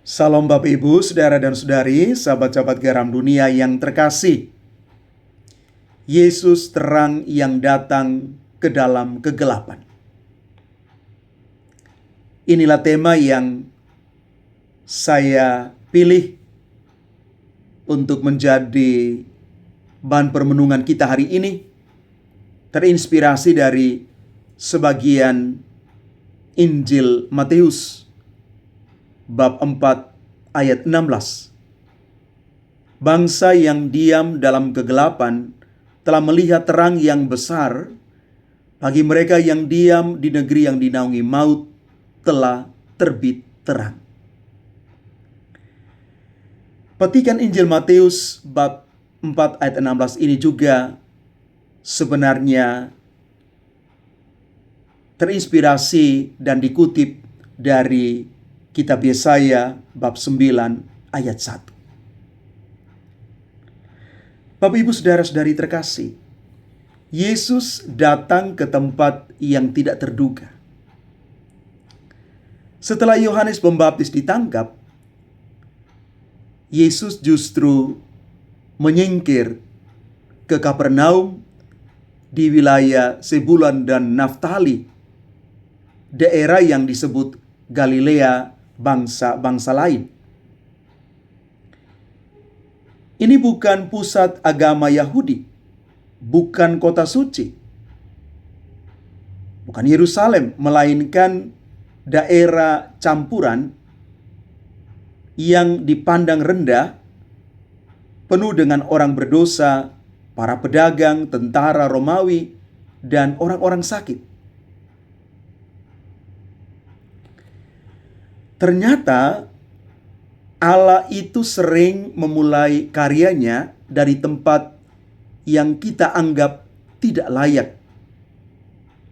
Salam Bapak Ibu, Saudara dan Saudari, sahabat-sahabat garam dunia yang terkasih. Yesus terang yang datang ke dalam kegelapan. Inilah tema yang saya pilih untuk menjadi bahan permenungan kita hari ini. Terinspirasi dari sebagian Injil Matius bab 4 ayat 16. Bangsa yang diam dalam kegelapan telah melihat terang yang besar. Bagi mereka yang diam di negeri yang dinaungi maut telah terbit terang. Petikan Injil Matius bab 4 ayat 16 ini juga sebenarnya terinspirasi dan dikutip dari Kitab Yesaya bab 9 ayat 1. Bapak Ibu Saudara-saudari terkasih, Yesus datang ke tempat yang tidak terduga. Setelah Yohanes Pembaptis ditangkap, Yesus justru menyingkir ke Kapernaum di wilayah Zebulun dan Naftali, daerah yang disebut Galilea bangsa-bangsa lain. Ini bukan pusat agama Yahudi, bukan kota suci, bukan Yerusalem, melainkan daerah campuran yang dipandang rendah, penuh dengan orang berdosa, para pedagang, tentara Romawi, dan orang-orang sakit. Ternyata Allah itu sering memulai karyanya dari tempat yang kita anggap tidak layak.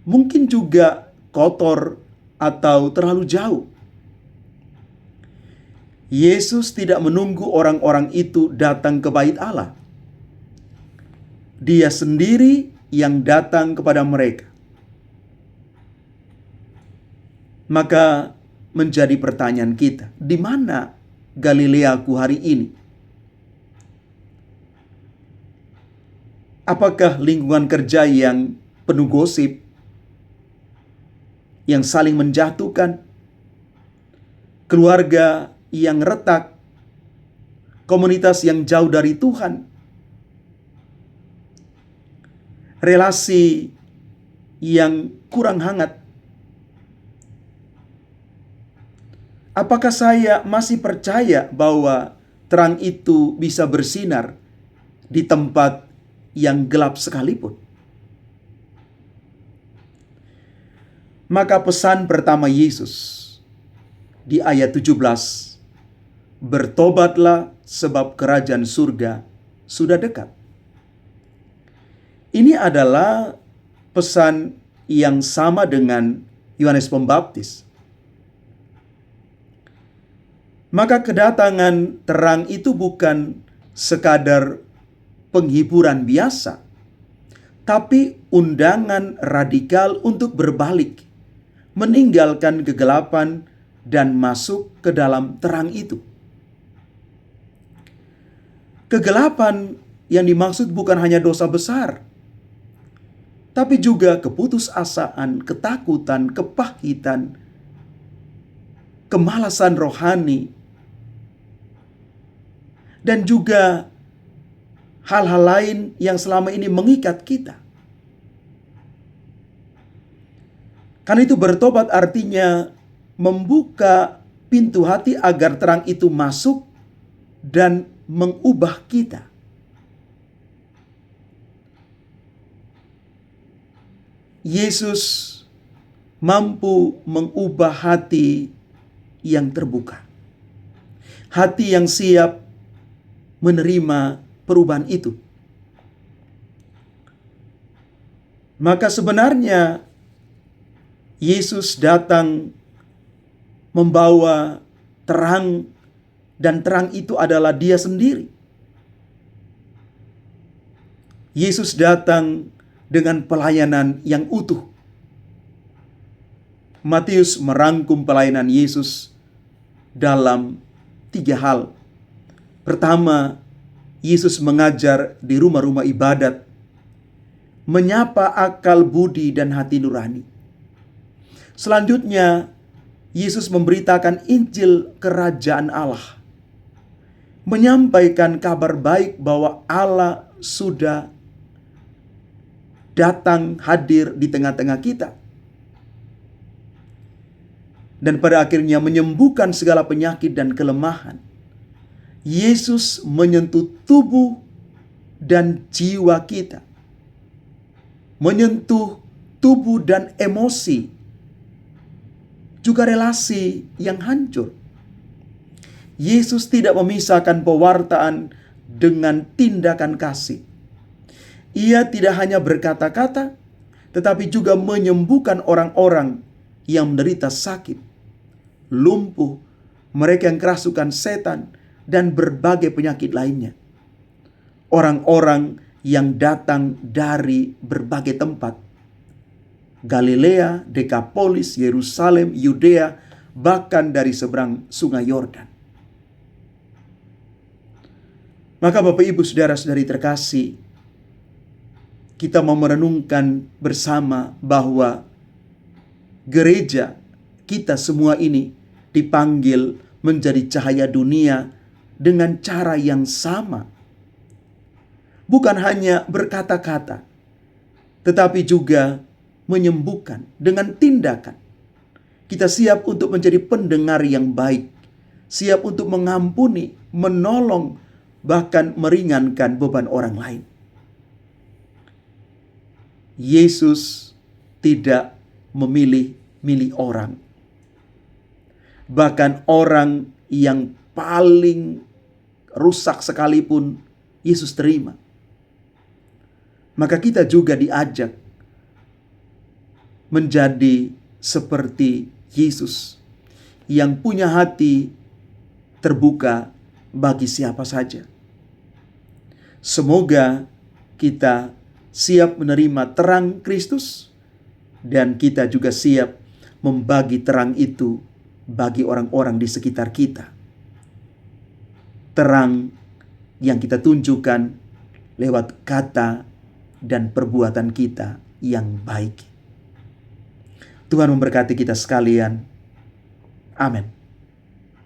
Mungkin juga kotor atau terlalu jauh. Yesus tidak menunggu orang-orang itu datang ke bait Allah. Dia sendiri yang datang kepada mereka. Maka menjadi pertanyaan kita, di mana Galileaku hari ini? Apakah lingkungan kerja yang penuh gosip, yang saling menjatuhkan, keluarga yang retak, komunitas yang jauh dari Tuhan, relasi yang kurang hangat? Apakah saya masih percaya bahwa terang itu bisa bersinar di tempat yang gelap sekalipun? Maka pesan pertama Yesus di ayat 17, bertobatlah sebab kerajaan surga sudah dekat. Ini adalah pesan yang sama dengan Yohanes Pembaptis. Maka kedatangan terang itu bukan sekadar penghiburan biasa, tapi undangan radikal untuk berbalik, meninggalkan kegelapan dan masuk ke dalam terang itu. Kegelapan yang dimaksud bukan hanya dosa besar, tapi juga keputusasaan, ketakutan, kepahitan, kemalasan rohani, dan juga hal-hal lain yang selama ini mengikat kita. Karena itu bertobat artinya membuka pintu hati agar terang itu masuk dan mengubah kita. Yesus mampu mengubah hati yang terbuka, hati yang siap menerima perubahan itu. Maka sebenarnya Yesus datang membawa terang, dan terang itu adalah Dia sendiri. Yesus datang dengan pelayanan yang utuh. Matius merangkum pelayanan Yesus dalam 3 hal. Pertama, Yesus mengajar di rumah-rumah ibadat, menyapa akal budi dan hati nurani. Selanjutnya, Yesus memberitakan Injil Kerajaan Allah, menyampaikan kabar baik bahwa Allah sudah datang hadir di tengah-tengah kita. Dan pada akhirnya menyembuhkan segala penyakit dan kelemahan. Yesus menyentuh tubuh dan jiwa kita. Menyentuh tubuh dan emosi. Juga relasi yang hancur. Yesus tidak memisahkan pewartaan dengan tindakan kasih. Ia tidak hanya berkata-kata, tetapi juga menyembuhkan orang-orang yang menderita sakit, lumpuh, mereka yang kerasukan setan, dan berbagai penyakit lainnya. Orang-orang yang datang dari berbagai tempat. Galilea, Dekapolis, Yerusalem, Yudea, bahkan dari seberang sungai Yordan. Maka Bapak Ibu Saudara-saudari terkasih, kita mau merenungkan bersama bahwa gereja kita semua ini dipanggil menjadi cahaya dunia dengan cara yang sama. Bukan hanya berkata-kata, tetapi juga menyembuhkan dengan tindakan. Kita siap untuk menjadi pendengar yang baik, siap untuk mengampuni, menolong, bahkan meringankan beban orang lain. Yesus tidak memilih orang. Bahkan orang yang paling rusak sekalipun Yesus terima. Maka kita juga diajak menjadi seperti Yesus yang punya hati terbuka bagi siapa saja. Semoga kita siap menerima terang Kristus dan kita juga siap membagi terang itu bagi orang-orang di sekitar kita. Terang yang kita tunjukkan lewat kata dan perbuatan kita yang baik. Tuhan memberkati kita sekalian. Amin.